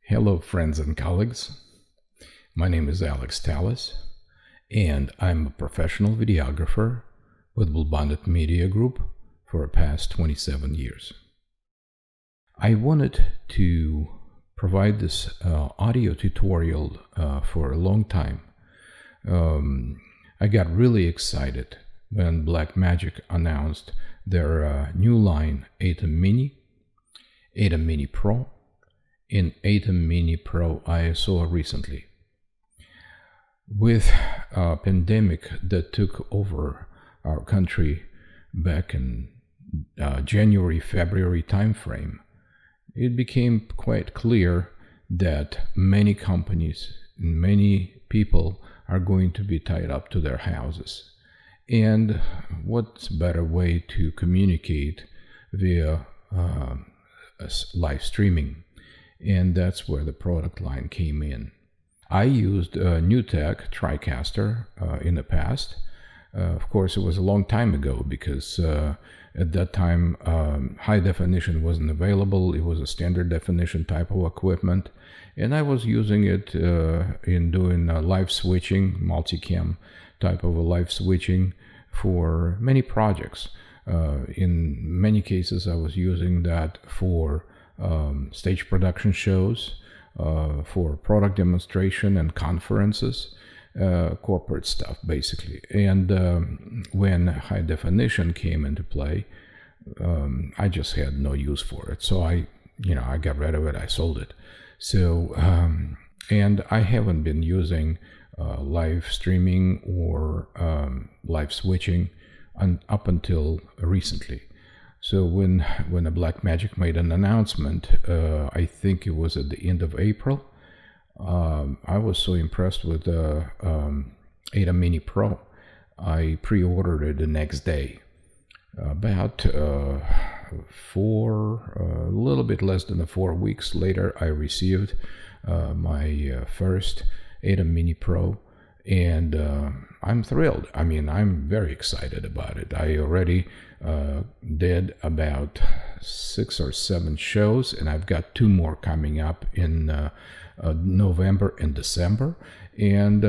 Hello, friends and colleagues. My name is Alex Tallis, and I'm a professional videographer with Bluebonnet Media Group for the past 27 years. I wanted to provide this audio tutorial for a long time. I got really excited when Blackmagic announced their new line Atem Mini, Atem Mini Pro, and Atem Mini Pro ISO recently. With a pandemic that took over our country back in January, February timeframe, it became quite clear that many companies and many people are going to be tied up to their houses. And what's a better way to communicate via live streaming? And that's where the product line came in. I used NewTek TriCaster in the past. Of course, it was a long time ago because at that time high definition wasn't available. It was a standard definition type of equipment, and I was using it in doing live switching, multicam type of a live switching for many projects. In many cases, I was using that for stage production shows, for product demonstration and conferences, corporate stuff basically. And when high definition came into play, I just had no use for it. So I got rid of it. I sold it. So and I haven't been using live streaming or live switching up until recently. So when a Blackmagic made an announcement, I think it was at the end of April, I was so impressed with the Atem Mini Pro. I pre-ordered it the next day. About a little bit less than 4 weeks later, I received my first Atem Mini Pro, and I'm thrilled. I mean, I'm very excited about it. I already did about 6 or 7 shows, and I've got 2 more coming up in November and December, and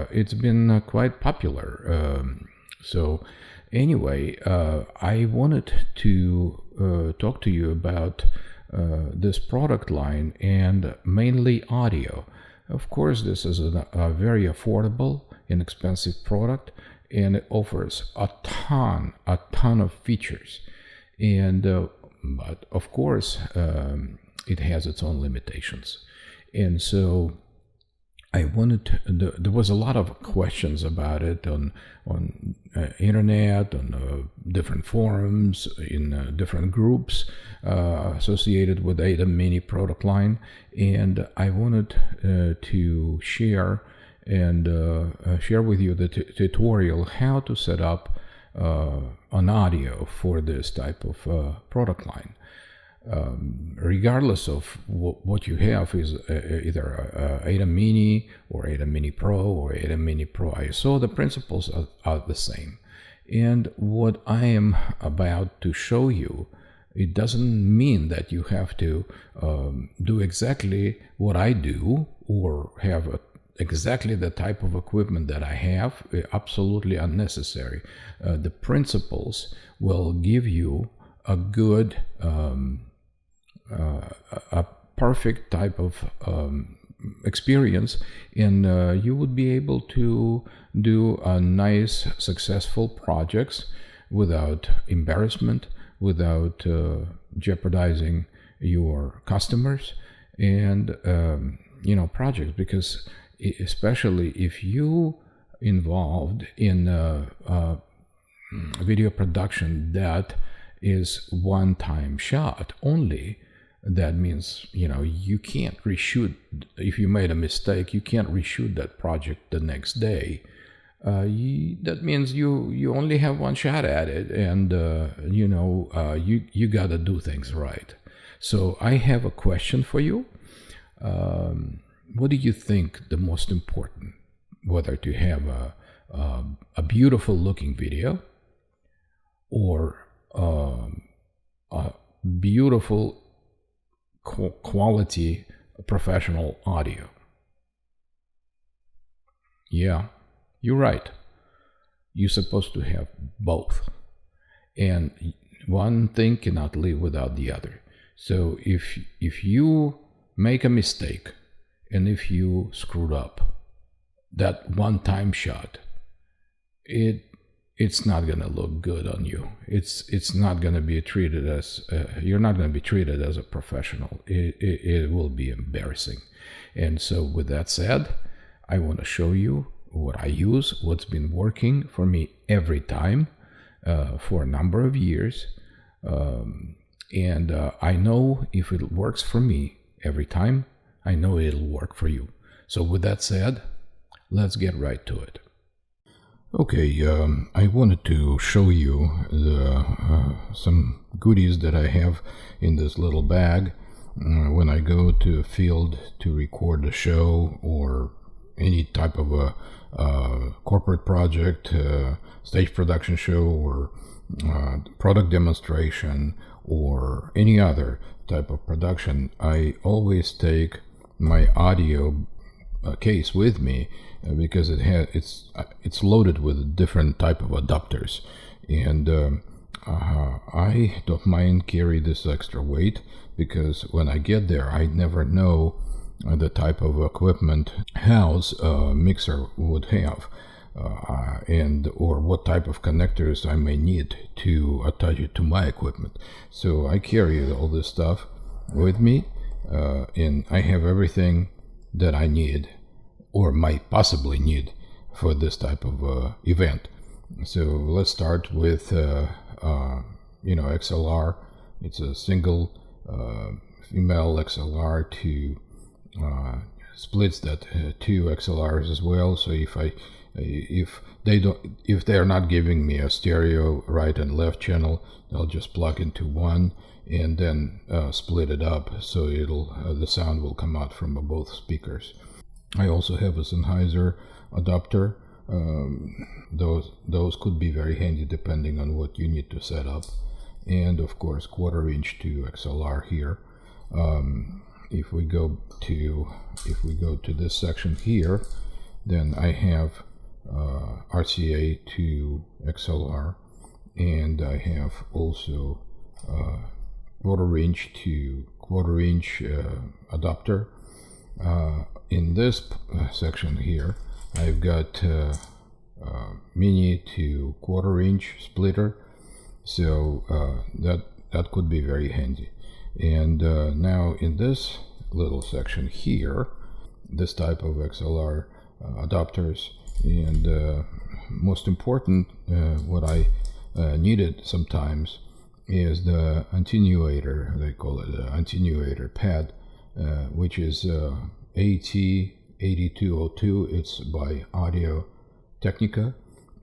it's been quite popular. So anyway, I wanted to talk to you about this product line and mainly audio. Of course, this is a very affordable, inexpensive product, and it offers a ton of features. And but of course, it has its own limitations. And so I wanted there was a lot of questions about it on internet, on different forums, in different groups associated with Atem Mini product line, and I wanted to share with you the tutorial how to set up an audio for this type of product line. Regardless of what you have, is either Atem Mini or Atem Mini Pro or Atem Mini Pro ISO, the principles are the same. And what I am about to show you, it doesn't mean that you have to do exactly what I do or have exactly the type of equipment that I have. Absolutely unnecessary. The principles will give you a good a perfect type of experience, and you would be able to do a nice successful projects without embarrassment, without jeopardizing your customers and projects, because especially if you involved in video production that is one-time shot only, that means you can't reshoot. If you made a mistake, you can't reshoot that project the next day. That means you only have one shot at it, and you got to do things right. So I have a question for you. What do you think the most important, whether to have a beautiful looking video or a beautiful quality professional audio. Yeah, you're right. You're supposed to have both. And one thing cannot live without the other. So if you make a mistake and if you screwed up that one-time shot, it's not gonna look good on you. It's not gonna be treated as you're not gonna be treated as a professional. It will be embarrassing. And so with that said, I want to show you what I use, what's been working for me every time for a number of years. And I know if it works for me every time, I know it'll work for you. So with that said, let's get right to it. Okay, I wanted to show you some goodies that I have in this little bag when I go to a field to record a show or any type of a corporate project, stage production show, or product demonstration, or any other type of production. I always take my audio case with me because it's loaded with different type of adapters, and I don't mind carry this extra weight because when I get there, I never know the type of equipment house mixer would have, and or what type of connectors I may need to attach it to my equipment. So I carry all this stuff with me, and I have everything that I need or might possibly need for this type of event. So let's start with XLR. It's a single female XLR to splits that two XLRs as well. So if they're not giving me a stereo right and left channel, I'll just plug into one and then split it up so the sound will come out from both speakers. I also have a Sennheiser adapter. Those could be very handy depending on what you need to set up, and of course 1/4 inch to XLR here. If we go to this section here, then I have RCA to XLR, and I have also 1/4 inch to 1/4 inch adapter. In this section here, I've got mini to 1/4 inch splitter, so that could be very handy. And now in this little section here, this type of XLR adapters, and most important, what I needed sometimes is the attenuator. They call it an attenuator pad, which is AT8202. It's by Audio Technica,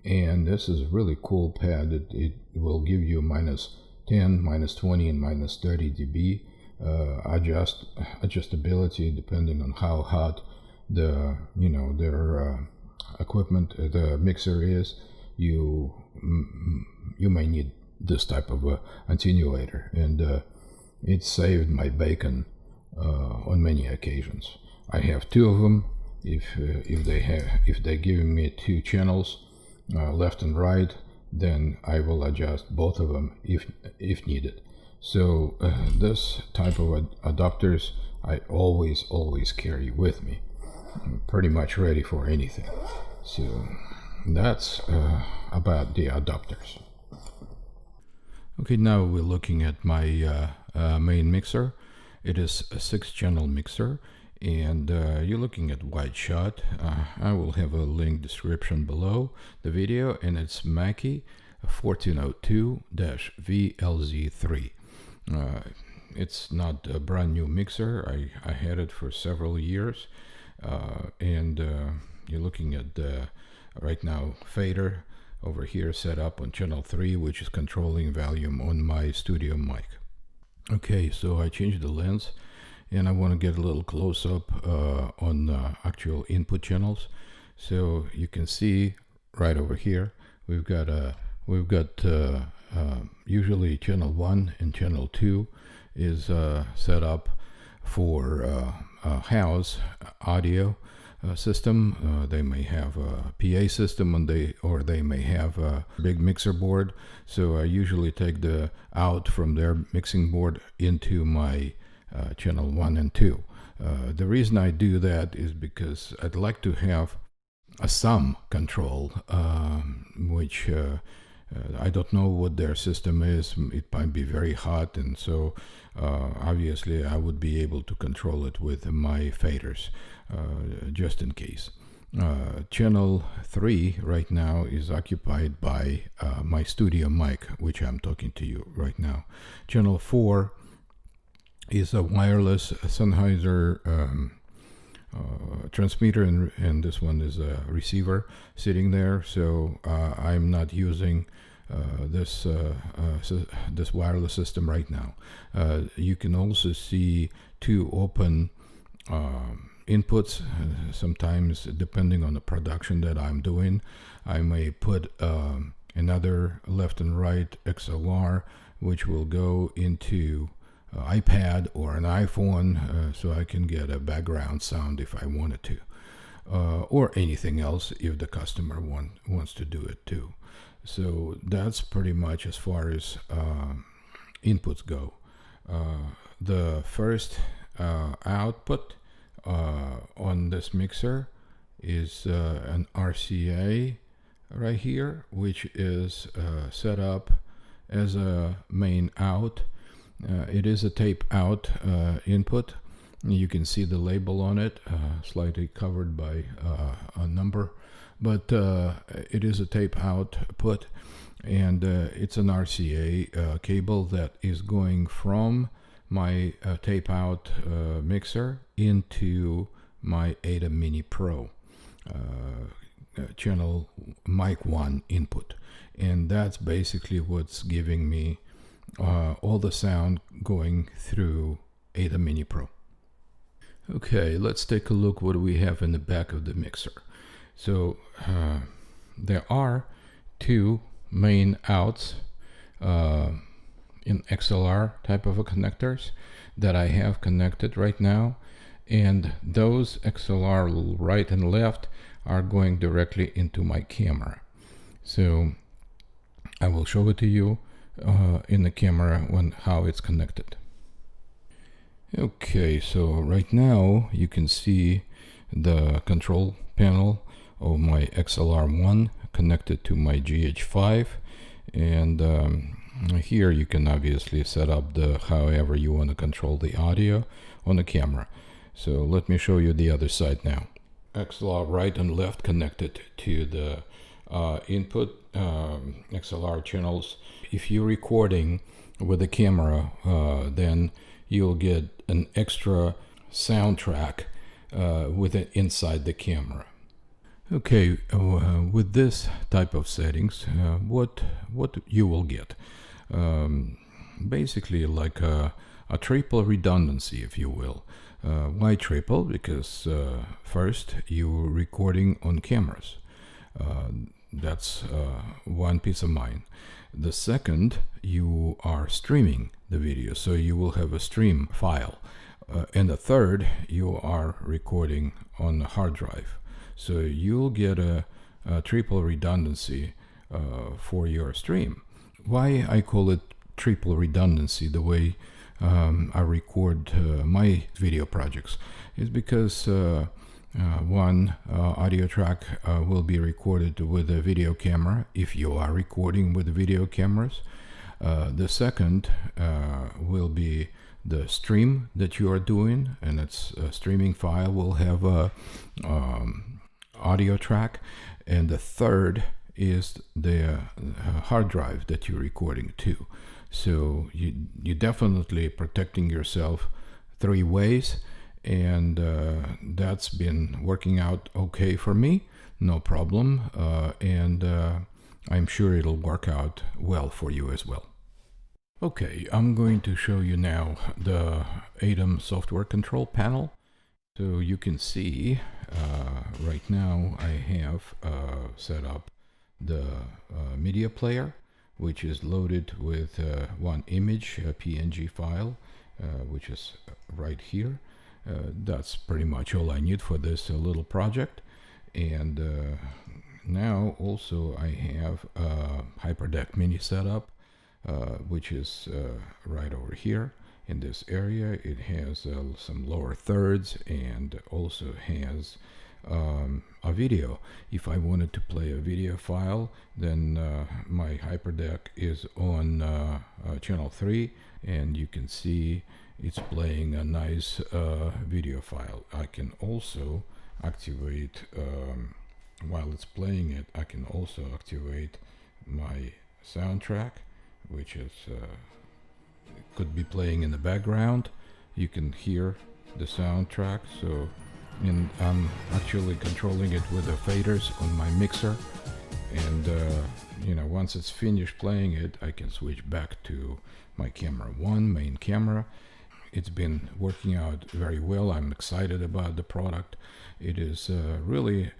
and this is a really cool pad. It will give you -10, -20, and -30 dB adjustability depending on how hot their equipment, the mixer is. You may need this type of attenuator, and it saved my bacon on many occasions. I have two of them. If they're giving me two channels, left and right, then I will adjust both of them if needed. So this type of adapters I always carry with me. I'm pretty much ready for anything. So that's about the adapters. Okay, now we're looking at my main mixer. It is a 6-channel mixer, and you're looking at wide shot. I will have a link description below the video, and it's Mackie 1402-VLZ3. It's not a brand new mixer. I had it for several years, and you're looking at the right now fader over here set up on channel 3, which is controlling volume on my studio mic. Okay, so I changed the lens, and I want to get a little close up on actual input channels. So you can see right over here we've got usually channel 1 and channel 2 is set up for a house audio system. They may have a PA system, and they may have a big mixer board. So I usually take the out from their mixing board into my channel 1 and 2. The reason I do that is because I'd like to have a sum control, which I don't know what their system is. It might be very hot, and so obviously I would be able to control it with my faders, just in case. Channel 3 right now is occupied by my studio mic, which I'm talking to you right now. Channel 4 is a wireless Sennheiser transmitter, and this one is a receiver sitting there. So I'm not using this wireless system right now. You can also see two open inputs. Sometimes, depending on the production that I'm doing, I may put another left and right XLR, which will go into iPad or an iPhone, so I can get a background sound if I wanted to, or anything else if the customer wants to do it too. So that's pretty much as far as inputs go. The first output on this mixer is an RCA right here, which is set up as a main out. It is a tape out input. You can see the label on it, slightly covered by a number, but it is a tape output, and it's an RCA cable that is going from my tape out mixer into my Atem Mini Pro channel mic 1 input, and that's basically what's giving me all the sound going through Atem Mini Pro. Okay, let's take a look what we have in the back of the mixer. So there are two main outs in XLR type of connectors that I have connected right now, and those XLR right and left are going directly into my camera. So I will show it to you in the camera how it's connected. Okay, so right now you can see the control panel of my XLR1 connected to my GH5, and here you can obviously set up however you want to control the audio on the camera. So let me show you the other side now. XLR right and left connected to the input XLR channels. If you're recording with a camera, then you'll get an extra soundtrack with it inside the camera. Okay, with this type of settings, what you will get, basically like a triple redundancy, if you will. Why triple? Because first you're recording on cameras. That's one piece of mind. The second, you are streaming the video, so you will have a stream file. And the third, you are recording on a hard drive. So you'll get a triple redundancy for your stream. Why I call it triple redundancy the way I record my video projects is because one audio track will be recorded with a video camera if you are recording with video cameras. The second will be the stream that you are doing, and its streaming file will have a audio track, and the third is the hard drive that you're recording to. So you definitely protecting yourself three ways, and that's been working out okay for me, no problem, and I'm sure it'll work out well for you as well. Okay, I'm going to show you now the Atem software control panel. So you can see right now I have set up the media player, which is loaded with one image, a PNG file, which is right here. That's pretty much all I need for this little project. And now also I have a HyperDeck Mini setup, which is right over here in this area. It has some lower thirds and also has a video. If I wanted to play a video file, then my HyperDeck is on channel 3, and you can see it's playing a nice video file. I can also activate, while it's playing it, I can also activate my soundtrack, which is could be playing in the background. You can hear the soundtrack. So, and I'm actually controlling it with the faders on my mixer, and you know, once it's finished playing it, I can switch back to my camera 1, main camera. It's been working out very well. I'm excited about the product. It is really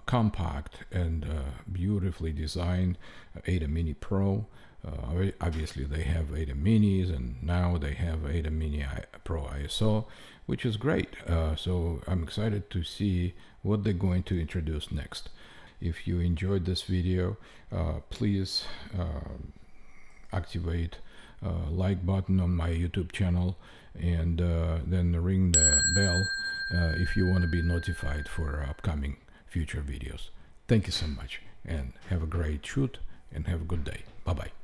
compact and beautifully designed. Atem Mini Pro. Obviously they have Atem Minis, and now they have Atem Mini Pro ISO, which is great. So I'm excited to see what they're going to introduce next. If you enjoyed this video, please activate like button on my YouTube channel, and then ring the bell if you want to be notified for upcoming future videos. Thank you so much, and have a great shoot, and have a good day. Bye bye.